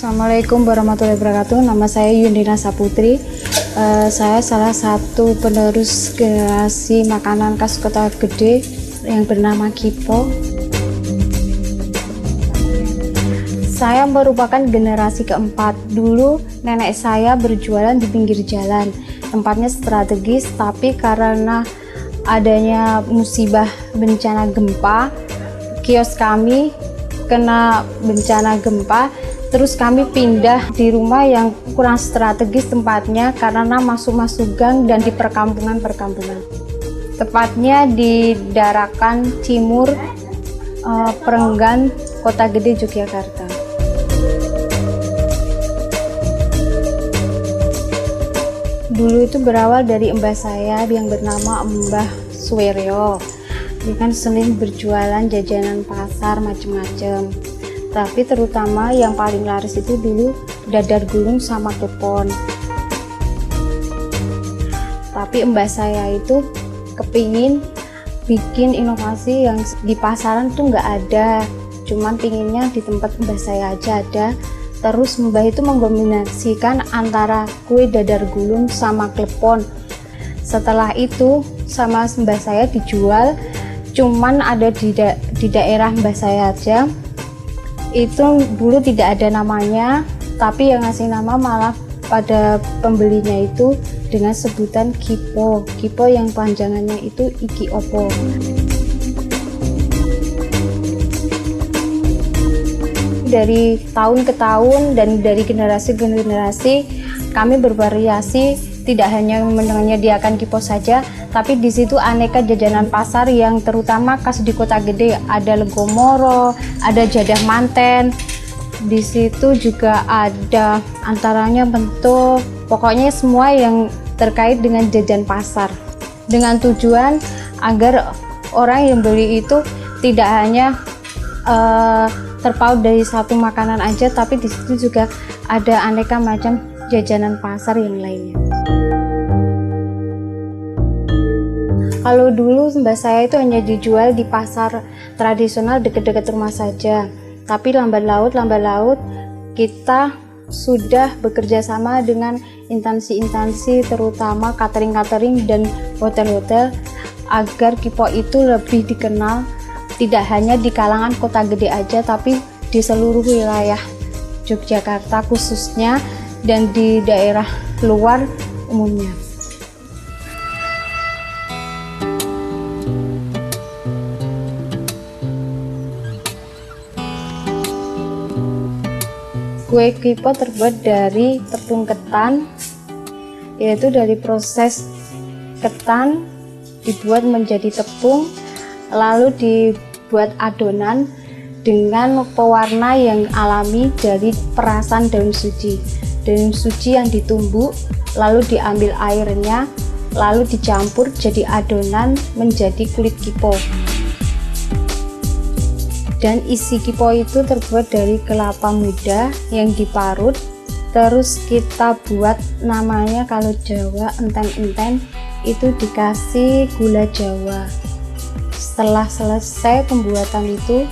Assalamualaikum warahmatullahi wabarakatuh. Nama saya Yundina Saputri. Saya salah satu penerus generasi makanan khas Kota Gede yang bernama Kipo. Saya merupakan generasi keempat. Dulu nenek saya berjualan di pinggir jalan. Tempatnya strategis, tapi karena adanya musibah bencana gempa, kios kami kena bencana gempa. Terus kami pindah di rumah yang kurang strategis tempatnya karena masuk-masuk gang dan di perkampungan-perkampungan. Tepatnya di Darakan Timur, Perenggan, Kota Gede, Yogyakarta. Dulu itu berawal dari mbah saya yang bernama Mbah Suweryo. Dia kan sering berjualan jajanan pasar macam-macam. Tapi terutama yang paling laris itu dulu dadar gulung sama klepon. Tapi mbah saya itu kepingin bikin inovasi yang di pasaran tuh nggak ada, cuman pinginnya di tempat mbah saya aja ada. Terus mbah itu mengkombinasikan antara kue dadar gulung sama klepon. Setelah itu sama mbah saya dijual, cuman ada di daerah mbah saya aja. Itu dulu tidak ada namanya, tapi yang ngasih nama malah pada pembelinya itu dengan sebutan Kipo. Kipo yang panjangannya itu Iki Opo. Dari tahun ke tahun dan dari generasi ke generasi kami bervariasi. Tidak hanya menyediakan Kipo saja, tapi di situ aneka jajanan pasar yang terutama khas di Kota Gede. Ada legomoro, ada jadah manten. Di situ juga ada antaranya bentuk, pokoknya semua yang terkait dengan jajan pasar. Dengan tujuan agar orang yang beli itu tidak hanya terpaut dari satu makanan aja, tapi di situ juga ada aneka macam jajanan pasar yang lainnya. Kalau dulu mbak saya itu hanya dijual di pasar tradisional dekat-dekat rumah saja. Tapi lambat laut kita sudah bekerja sama dengan instansi-instansi terutama catering-catering dan hotel-hotel agar Kipo itu lebih dikenal tidak hanya di kalangan Kota Gede aja, tapi di seluruh wilayah Yogyakarta khususnya dan di daerah luar umumnya. Kue Kipo terbuat dari tepung ketan, yaitu dari proses ketan dibuat menjadi tepung, lalu dibuat adonan dengan pewarna yang alami dari perasan daun suji. Daun suji yang ditumbuk, lalu diambil airnya, lalu dicampur jadi adonan menjadi kulit Kipo. Dan isi Kipo itu terbuat dari kelapa muda yang diparut. Terus kita buat namanya kalau Jawa enten-enten, itu dikasih gula Jawa. Setelah selesai pembuatan itu,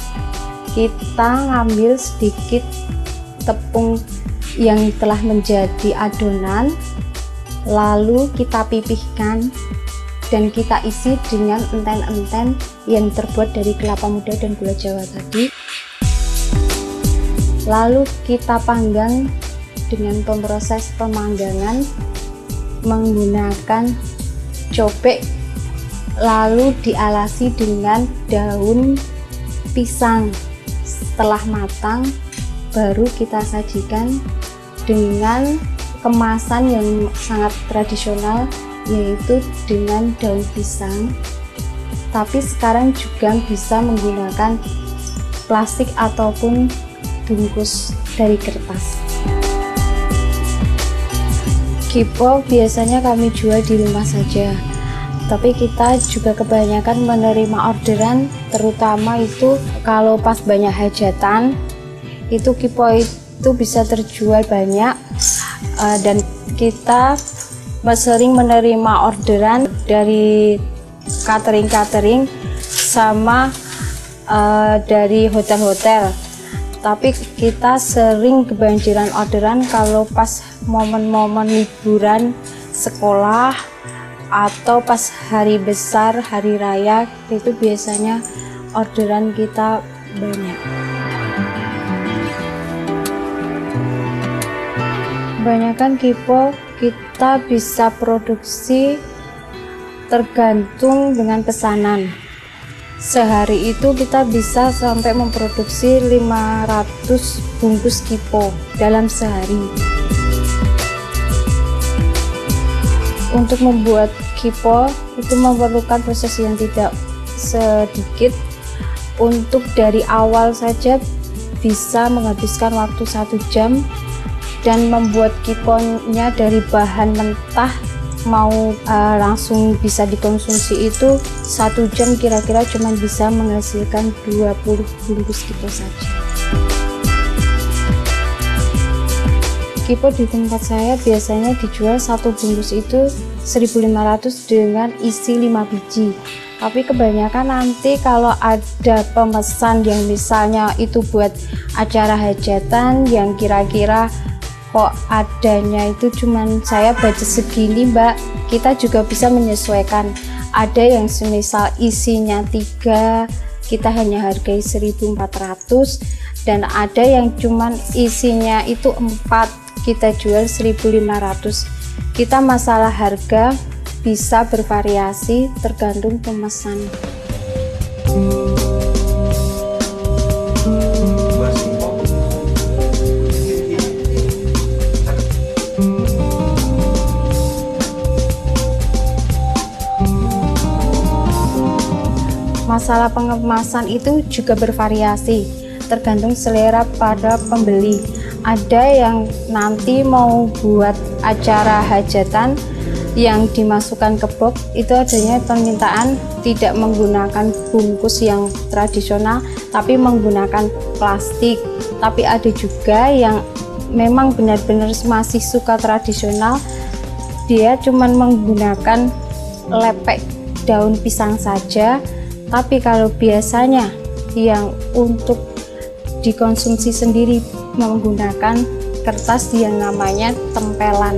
kita ngambil sedikit tepung yang telah menjadi adonan, lalu kita pipihkan dan kita isi dengan enten-enten yang terbuat dari kelapa muda dan gula Jawa tadi. Lalu kita panggang dengan proses pemanggangan menggunakan cobek, lalu dialasi dengan daun pisang. Setelah matang baru kita sajikan dengan kemasan yang sangat tradisional, yaitu dengan daun pisang. Tapi sekarang juga bisa menggunakan plastik ataupun bungkus dari kertas. Kipo biasanya kami jual di rumah saja, tapi kita juga kebanyakan menerima orderan, terutama itu kalau pas banyak hajatan, itu kipo itu bisa terjual banyak. Dan kita sering menerima orderan dari catering sama dari hotel-hotel. Tapi kita sering kebanjiran orderan kalau pas momen-momen liburan sekolah atau pas hari besar, hari raya, itu biasanya orderan kita banyak. Kebanyakan kipo kita bisa produksi tergantung dengan pesanan. Sehari itu kita bisa sampai memproduksi 500 bungkus kipo dalam sehari. Untuk membuat kipo itu memerlukan proses yang tidak sedikit. Untuk dari awal saja bisa menghabiskan waktu 1 jam, dan membuat kiponya dari bahan mentah mau langsung bisa dikonsumsi itu 1 jam kira-kira cuma bisa menghasilkan 20 bungkus kipo saja. Kipo di tempat saya biasanya dijual 1 bungkus itu 1.500 dengan isi 5 biji. Tapi kebanyakan nanti kalau ada pemesan yang misalnya itu buat acara hajatan yang kira-kira kok adanya itu cuman saya budget segini mbak, kita juga bisa menyesuaikan. Ada yang semisal isinya 3, kita hanya hargai 1.400, dan ada yang cuman isinya itu 4, kita jual 1.500. Kita masalah harga bisa bervariasi tergantung pemesan. Masalah pengemasan itu juga bervariasi tergantung selera pada pembeli. Ada yang nanti mau buat acara hajatan yang dimasukkan ke box, itu adanya permintaan tidak menggunakan bungkus yang tradisional tapi menggunakan plastik. Tapi ada juga yang memang benar-benar masih suka tradisional, dia cuman menggunakan lepek daun pisang saja. Tapi kalau biasanya yang untuk dikonsumsi sendiri menggunakan kertas yang namanya tempelan.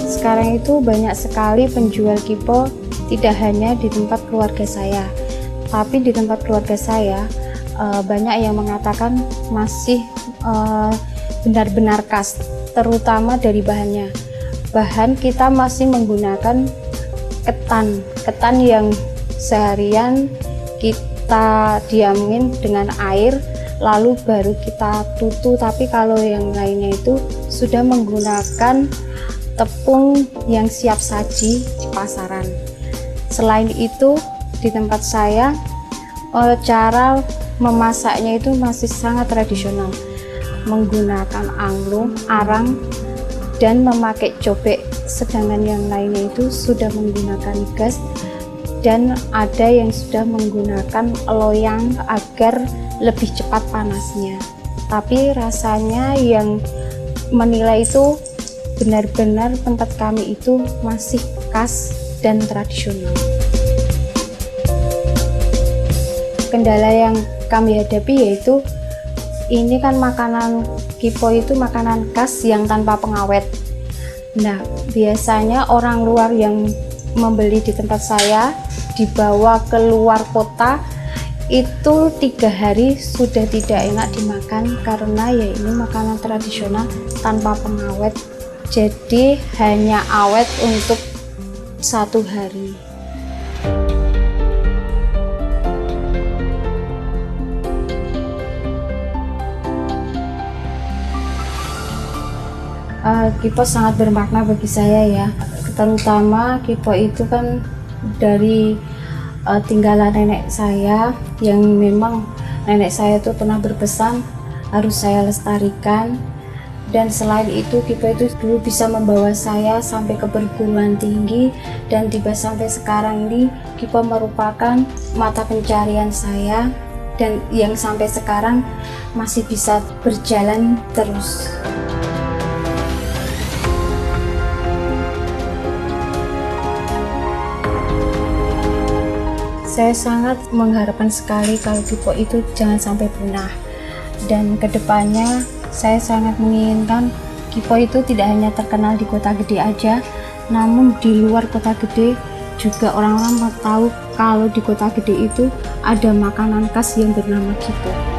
Sekarang itu banyak sekali penjual kipo, tidak hanya di tempat keluarga saya, tapi di tempat keluarga saya banyak yang mengatakan masih benar-benar khas, terutama dari bahannya. Bahan kita masih menggunakan ketan yang seharian kita diamin dengan air lalu baru kita tutu. Tapi kalau yang lainnya itu sudah menggunakan tepung yang siap saji di pasaran. Selain itu di tempat saya cara memasaknya itu masih sangat tradisional, menggunakan anglo, arang, dan memakai cobek. Sedangkan yang lainnya itu sudah menggunakan gas, dan ada yang sudah menggunakan loyang agar lebih cepat panasnya. Tapi rasanya yang menilai itu benar-benar tempat kami itu masih khas dan tradisional. Kendala yang kami hadapi yaitu ini kan makanan kipo itu makanan khas yang tanpa pengawet. Nah, biasanya orang luar yang membeli di tempat saya dibawa ke luar kota itu 3 hari sudah tidak enak dimakan, karena ya ini makanan tradisional tanpa pengawet, jadi hanya awet untuk 1 hari. Kipo sangat bermakna bagi saya ya, terutama Kipo itu kan dari tinggalan nenek saya, yang memang nenek saya itu pernah berpesan harus saya lestarikan. Dan selain itu Kipo itu dulu bisa membawa saya sampai ke perguruan tinggi, dan tiba sampai sekarang ini Kipo merupakan mata pencarian saya, dan yang sampai sekarang masih bisa berjalan terus. Saya sangat mengharapkan sekali kalau Kipo itu jangan sampai punah, dan kedepannya saya sangat menginginkan Kipo itu tidak hanya terkenal di kota gede aja, namun di luar kota gede juga orang-orang tahu kalau di kota gede itu ada makanan khas yang bernama Kipo.